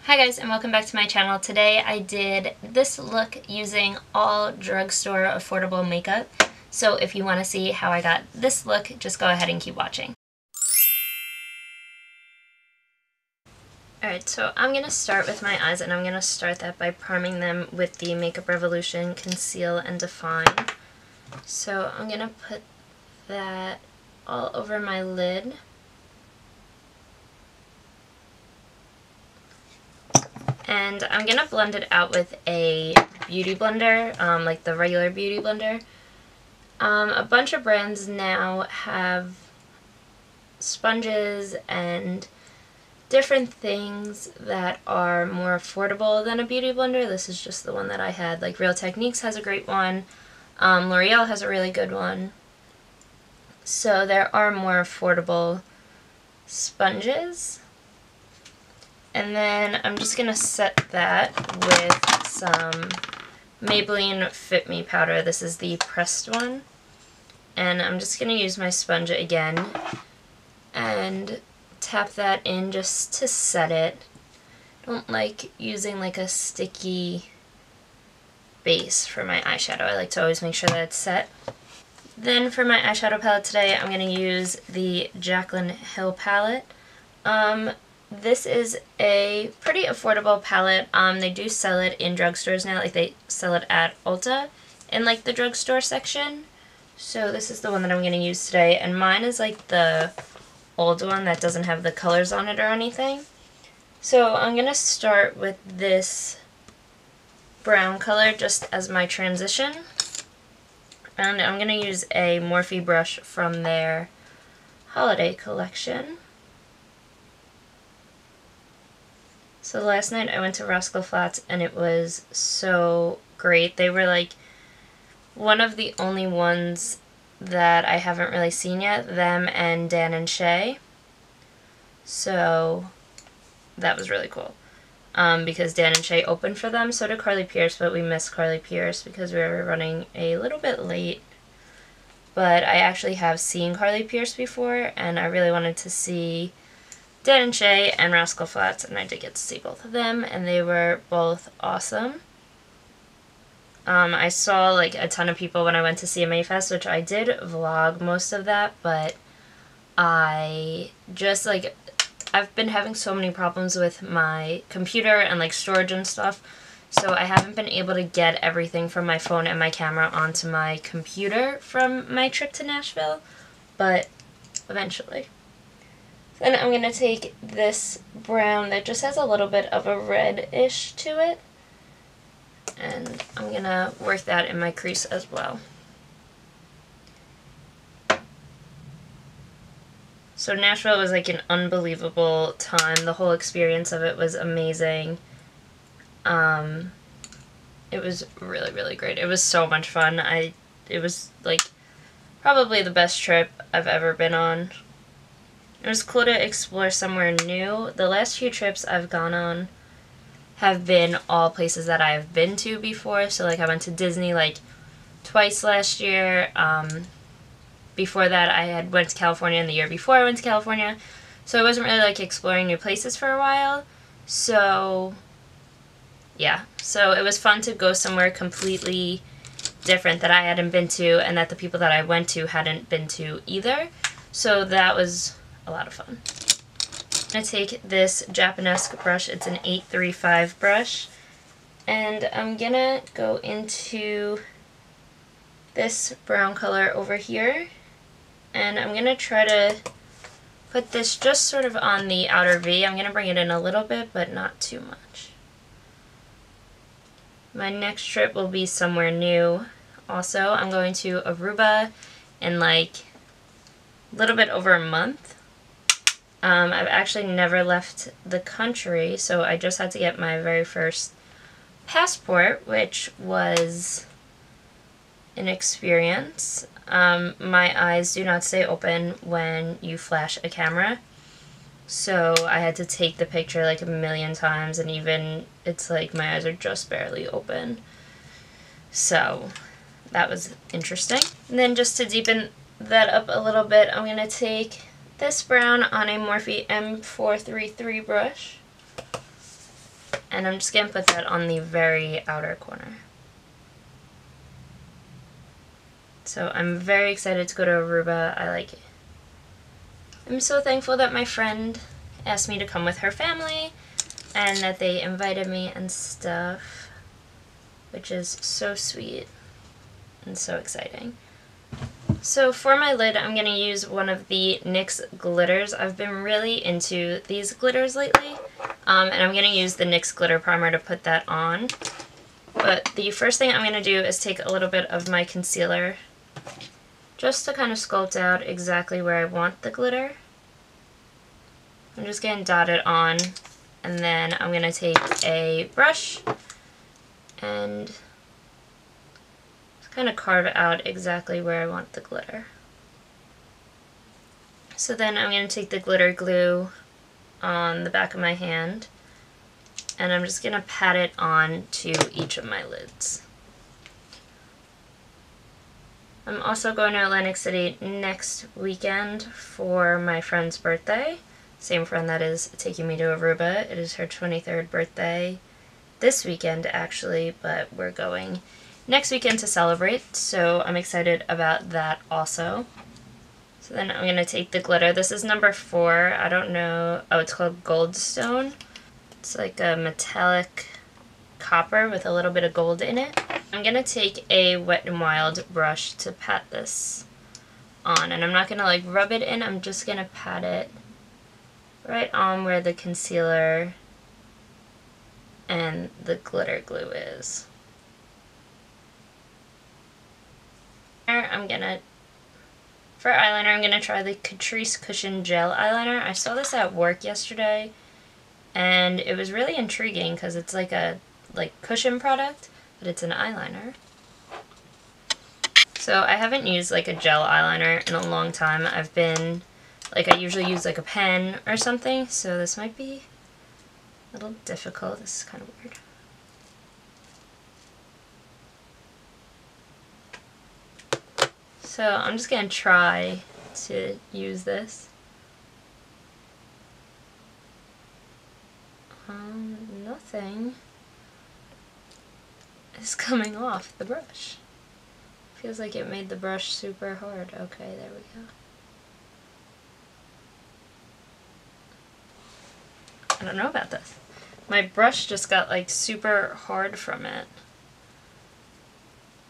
Hi guys, and welcome back to my channel. Today I did this look using all drugstore affordable makeup. So if you want to see how I got this look, just go ahead and keep watching. Alright, so I'm going to start with my eyes, and I'm going to start that by priming them with the Makeup Revolution Conceal and Define. So I'm going to put that all over my lid. And I'm going to blend it out with a beauty blender, like the regular beauty blender. A bunch of brands now have sponges and different things that are more affordable than a beauty blender. This is just the one that I had. Like Real Techniques has a great one. L'Oreal has a really good one. So there are more affordable sponges. And then I'm just going to set that with some Maybelline Fit Me powder. This is the pressed one. And I'm just going to use my sponge again and tap that in just to set it. I don't like using like a sticky base for my eyeshadow. I like to always make sure that it's set. Then for my eyeshadow palette today, I'm going to use the Jaclyn Hill palette. This is a pretty affordable palette. They do sell it in drugstores now, like they sell it at Ulta in like the drugstore section. So this is the one that I'm going to use today, and mine is like the old one that doesn't have the colors on it or anything. So I'm going to start with this brown color just as my transition. And I'm going to use a Morphe brush from their holiday collection. So last night I went to Rascal Flatts and it was so great. They were like one of the only ones that I haven't really seen yet, them and Dan and Shay. So that was really cool. Because Dan and Shay opened for them, so did Carly Pierce, but we missed Carly Pierce because we were running a little bit late. But I actually have seen Carly Pierce before, and I really wanted to see Dan and Shay and Rascal Flatts, and I did get to see both of them, and they were both awesome. I saw like a ton of people when I went to CMA Fest, which I did vlog most of that, but I just like, I've been having so many problems with my computer and like storage and stuff, so I haven't been able to get everything from my phone and my camera onto my computer from my trip to Nashville, but eventually. Then I'm going to take this brown that just has a little bit of a reddish to it, and I'm going to work that in my crease as well. So Nashville was like an unbelievable time. The whole experience of it was amazing. It was really, really great. It was so much fun. It was like probably the best trip I've ever been on. It was cool to explore somewhere new. The last few trips I've gone on have been all places that I've been to before. So like I went to Disney like twice last year. Before that I had went to California, and the year before I went to California. So I wasn't really like exploring new places for a while. So yeah, so it was fun to go somewhere completely different that I hadn't been to and that the people that I went to hadn't been to either. So that was a lot of fun. I'm going to take this Japanesque brush. It's an 835 brush. And I'm going to go into this brown color over here. And I'm going to try to put this just sort of on the outer V. I'm going to bring it in a little bit, but not too much. My next trip will be somewhere new. Also, I'm going to Aruba in like a little bit over a month. I've actually never left the country, so I just had to get my very first passport, which was an experience. My eyes do not stay open when you flash a camera, so I had to take the picture like a million times, and even it's like my eyes are just barely open. So that was interesting. And then just to deepen that up a little bit, I'm going to take this brown on a Morphe M433 brush. And I'm just going to put that on the very outer corner. So I'm very excited to go to Aruba. I like it. I'm so thankful that my friend asked me to come with her family and that they invited me and stuff, which is so sweet and so exciting. So for my lid, I'm going to use one of the NYX glitters. I've been really into these glitters lately, and I'm going to use the NYX glitter primer to put that on. But the first thing I'm going to do is take a little bit of my concealer just to kind of sculpt out exactly where I want the glitter. I'm just going to dot it on, and then I'm going to take a brush and kind of carve out exactly where I want the glitter. So then I'm going to take the glitter glue on the back of my hand, and I'm just going to pat it on to each of my lids. I'm also going to Atlantic City next weekend for my friend's birthday. Same friend that is taking me to Aruba. It is her 23rd birthday this weekend, actually, but we're going next weekend to celebrate, so I'm excited about that also. So then I'm going to take the glitter. This is number 4. I don't know. Oh, it's called Goldstone. It's like a metallic copper with a little bit of gold in it. I'm going to take a Wet n Wild brush to pat this on, and I'm not going to like rub it in, I'm just going to pat it right on where the concealer and the glitter glue is. For eyeliner, I'm going to try the Catrice Cushion Gel Eyeliner. I saw this at work yesterday, and it was really intriguing because it's like a cushion product, but it's an eyeliner. So I haven't used like a gel eyeliner in a long time. I've been, I usually use like a pen or something, so this might be a little difficult. This is kind of weird. So I'm just going to try to use this. Nothing is coming off the brush. Feels like it made the brush super hard. Okay, there we go. I don't know about this. My brush just got like super hard from it.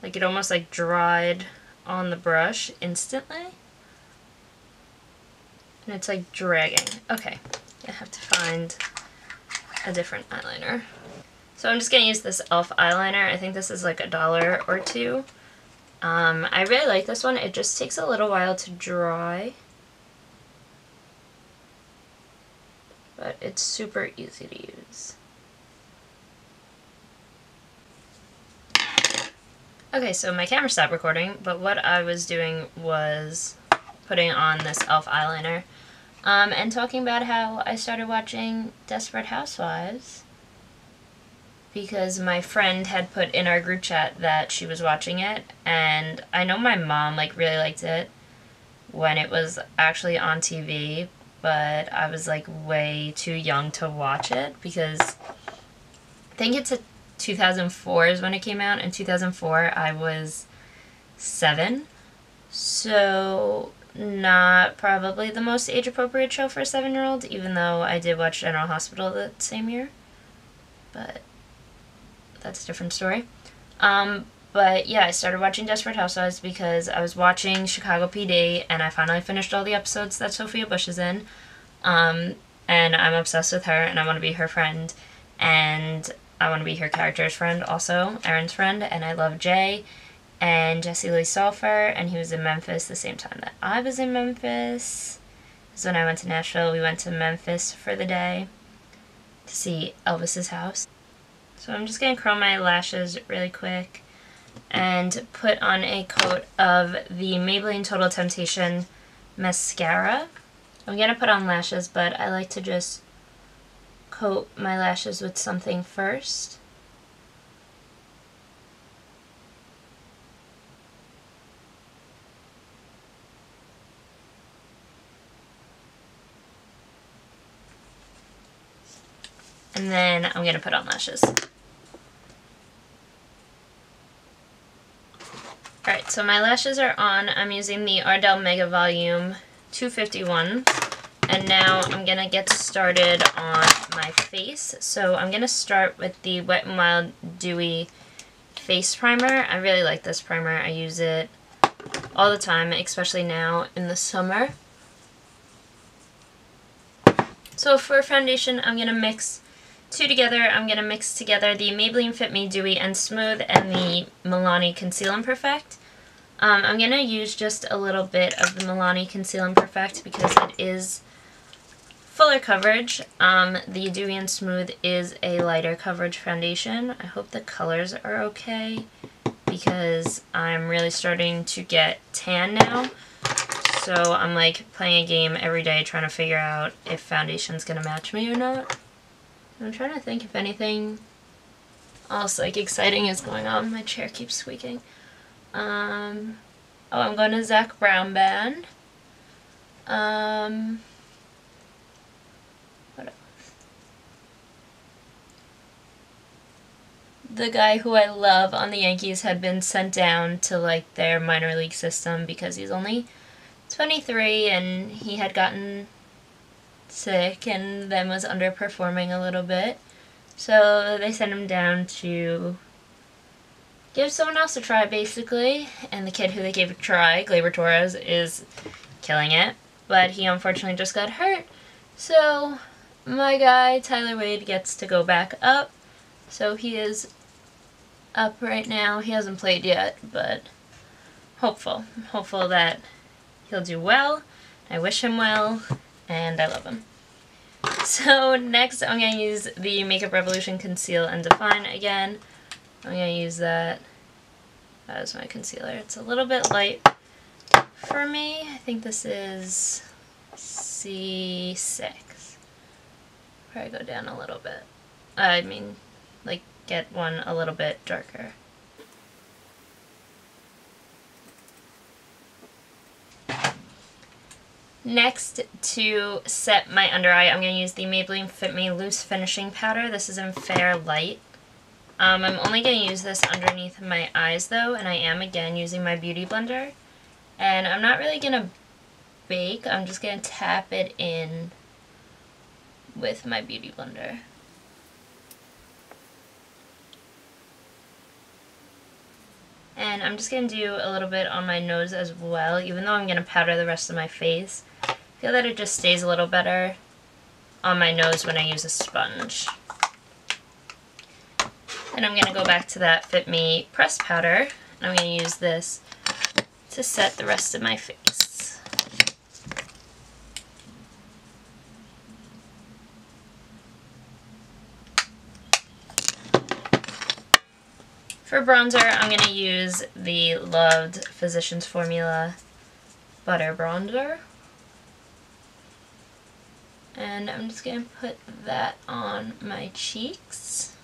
Like it almost like dried on the brush instantly. And it's like dragging. Okay, I have to find a different eyeliner. So I'm just going to use this e.l.f. eyeliner. I think this is like $1 or $2. I really like this one. It just takes a little while to dry, but it's super easy to use. Okay, so my camera stopped recording, but what I was doing was putting on this e.l.f. eyeliner and talking about how I started watching Desperate Housewives because my friend had put in our group chat that she was watching it, and I know my mom like really liked it when it was actually on TV, but I was like way too young to watch it because I think it's 2004 is when it came out. In 2004 I was 7, so not probably the most age-appropriate show for a 7-year-old, even though I did watch General Hospital that same year, but that's a different story. But yeah, I started watching Desperate Housewives because I was watching Chicago PD, and I finally finished all the episodes that Sophia Bush is in, and I'm obsessed with her, and I want to be her friend, and I want to be her character's friend also, Erin's friend, and I love Jay and Jesse Lee Sulphur, and he was in Memphis the same time that I was in Memphis. This is when I went to Nashville. We went to Memphis for the day to see Elvis's house. So I'm just going to curl my lashes really quick and put on a coat of the Maybelline Total Temptation mascara. I'm going to put on lashes, but I like to just coat my lashes with something first. And then I'm going to put on lashes. Alright, so my lashes are on. I'm using the Ardell Mega Volume 251. And now I'm going to get started on my face. So I'm going to start with the Wet n Wild Dewy Face Primer. I really like this primer. I use it all the time, especially now in the summer. So for foundation, I'm going to mix two together. I'm going to mix together the Maybelline Fit Me Dewy and Smooth and the Milani Conceal and Perfect. I'm going to use just a little bit of the Milani Conceal and Perfect because it is fuller coverage. The Dewy and Smooth is a lighter coverage foundation. I hope the colors are okay because I'm really starting to get tan now. So I'm like playing a game every day trying to figure out if foundation's going to match me or not. I'm trying to think if anything else like exciting is going on. My chair keeps squeaking. Oh, I'm going to Zac Brown Band. What else? The guy who I love on the Yankees had been sent down to like their minor league system because he's only 23 and he had gotten sick and then was underperforming a little bit. So they sent him down to give someone else a try, basically. And the kid who they gave a try, Gleyber Torres, is killing it. But he unfortunately just got hurt. So my guy, Tyler Wade, gets to go back up. So he is up right now. He hasn't played yet, but hopeful. I'm hopeful that he'll do well. I wish him well, and I love him. So next I'm going to use the Makeup Revolution Conceal and Define again. I'm going to use that as my concealer. It's a little bit light for me. I think this is C6. Probably go down a little bit. I mean, like, get one a little bit darker. Next, to set my under eye, I'm going to use the Maybelline Fit Me Loose Finishing Powder. This is in Fair Light. I'm only going to use this underneath my eyes though, and I am again using my Beauty Blender. And I'm not really going to bake, I'm just going to tap it in with my Beauty Blender. And I'm just going to do a little bit on my nose as well, even though I'm going to powder the rest of my face. I feel that it just stays a little better on my nose when I use a sponge. And I'm going to go back to that Fit Me pressed powder, and I'm going to use this to set the rest of my face. For bronzer, I'm going to use the loved Physicians Formula Butter Bronzer. And I'm just going to put that on my cheeks.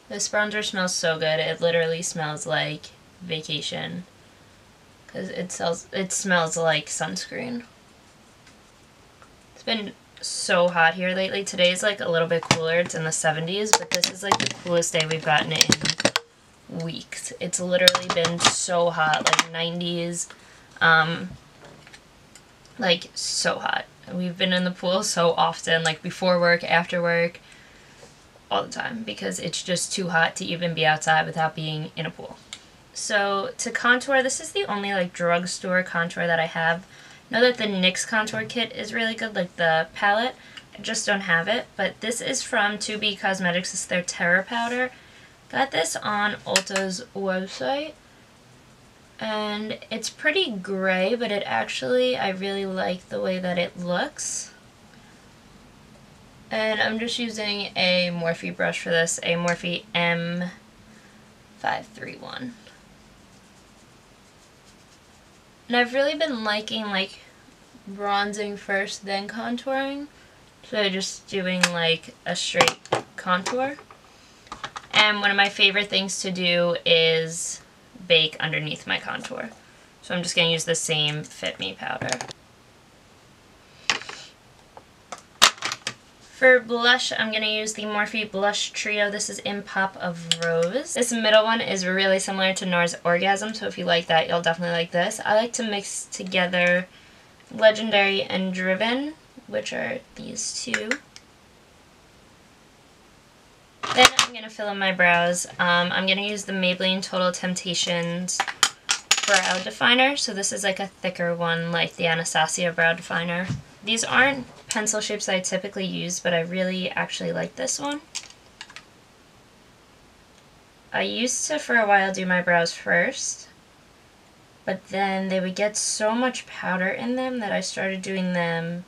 This bronzer smells so good. It literally smells like vacation. Because it smells like sunscreen. It's been so hot here lately. Today is like a little bit cooler. It's in the 70s, but this is like the coolest day we've gotten in weeks. It's literally been so hot, like 90s. Like so hot. We've been in the pool so often, like before work, after work, all the time, because it's just too hot to even be outside without being in a pool. So to contour, this is the only like drugstore contour that I have. I know that the NYX contour kit is really good, like the palette. I just don't have it, but this is from 2B Cosmetics. It's their Terra Powder. Got this on Ulta's website, and it's pretty gray, but it actually, I really like the way that it looks. And I'm just using a Morphe brush for this, a Morphe M531. And I've really been liking like bronzing first, then contouring. So just doing like a straight contour. And one of my favorite things to do is bake underneath my contour. So I'm just going to use the same Fit Me powder. For blush, I'm going to use the Morphe Blush Trio. This is in Pop of Rose. This middle one is really similar to NARS Orgasm, so if you like that, you'll definitely like this. I like to mix together Legendary and Driven, which are these two. Then I'm going to fill in my brows. I'm going to use the Maybelline Total Temptations brow definer. So this is like a thicker one, like the Anastasia brow definer. These aren't pencil shapes I typically use, but I really actually like this one. I used to, for a while, do my brows first, but then they would get so much powder in them that I started doing them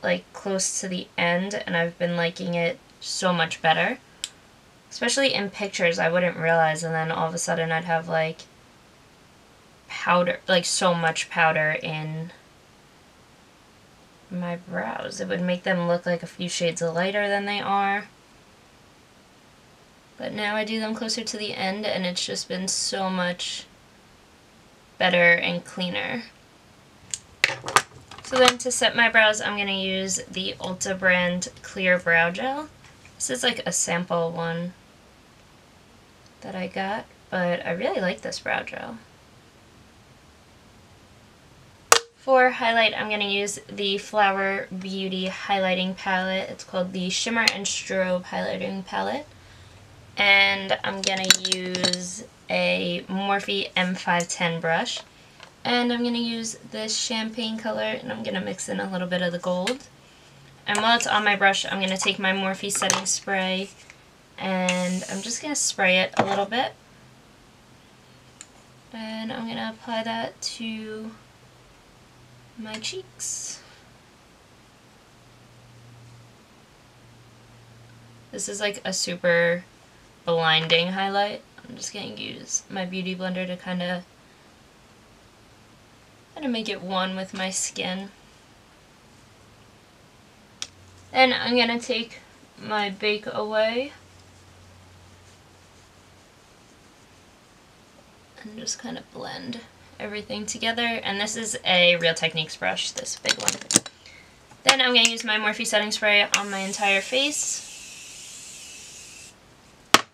like close to the end, and I've been liking it so much better. Especially in pictures, I wouldn't realize, and then all of a sudden I'd have like powder, like so much powder in my brows. It would make them look like a few shades lighter than they are. But now I do them closer to the end, and it's just been so much better and cleaner. So then to set my brows, I'm going to use the Ulta brand Clear Brow Gel. This is like a sample one that I got, but I really like this brow gel. For highlight, I'm going to use the Flower Beauty highlighting palette. It's called the Shimmer and Strobe highlighting palette. And I'm going to use a Morphe M510 brush. And I'm going to use this champagne color, and I'm going to mix in a little bit of the gold. And while it's on my brush, I'm going to take my Morphe setting spray, and I'm just going to spray it a little bit. And I'm going to apply that to my cheeks. This is like a super blinding highlight. I'm just going to use my beauty blender to kind of make it one with my skin. Then I'm going to take my Bake Away and just kind of blend everything together. And this is a Real Techniques brush, this big one. Then I'm going to use my Morphe setting spray on my entire face.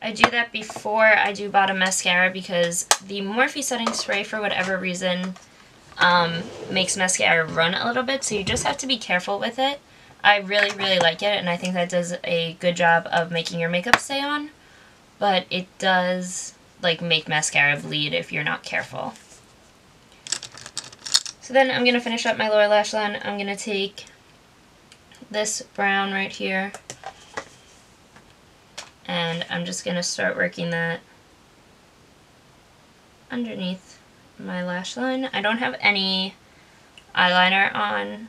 I do that before I do bottom mascara because the Morphe setting spray, for whatever reason, makes mascara run a little bit, so you just have to be careful with it. I really, really like it, and I think that does a good job of making your makeup stay on, but it does like make mascara bleed if you're not careful. So then I'm going to finish up my lower lash line. I'm going to take this brown right here, and I'm just going to start working that underneath my lash line. I don't have any eyeliner on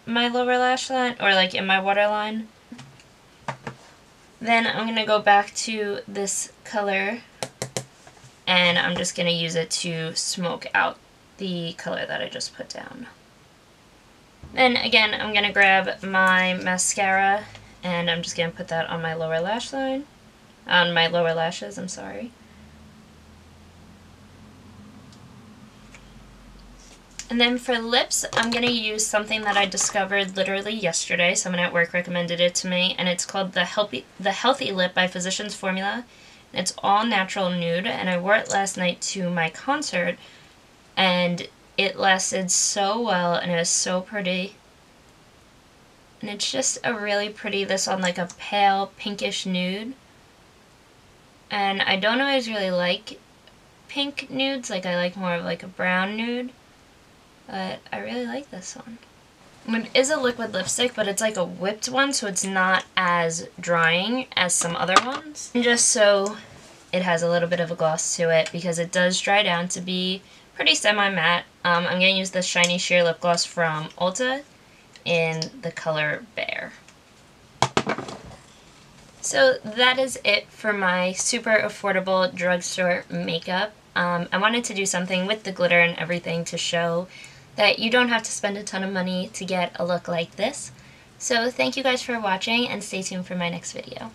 my lower lash line, or like in my waterline. Then I'm going to go back to this color, and I'm just going to use it to smoke out the color that I just put down. Then again, I'm going to grab my mascara, and I'm just going to put that on my lower lash line, on my lower lashes, I'm sorry. And then for lips, I'm going to use something that I discovered literally yesterday. Someone at work recommended it to me, and it's called the Healthy Lip by Physicians Formula. It's all natural nude, and I wore it last night to my concert, and it lasted so well, and it was so pretty. And it's just a really pretty, this on like a pale pinkish nude. And I don't always really like pink nudes, like I like more of like a brown nude. But I really like this one. It is a liquid lipstick, but it's like a whipped one, so it's not as drying as some other ones. And just so it has a little bit of a gloss to it, because it does dry down to be pretty semi-matte. I'm going to use the Shiny Sheer Lip Gloss from Ulta in the color Bear. So that is it for my super affordable drugstore makeup. I wanted to do something with the glitter and everything to show that you don't have to spend a ton of money to get a look like this. So thank you guys for watching, and stay tuned for my next video.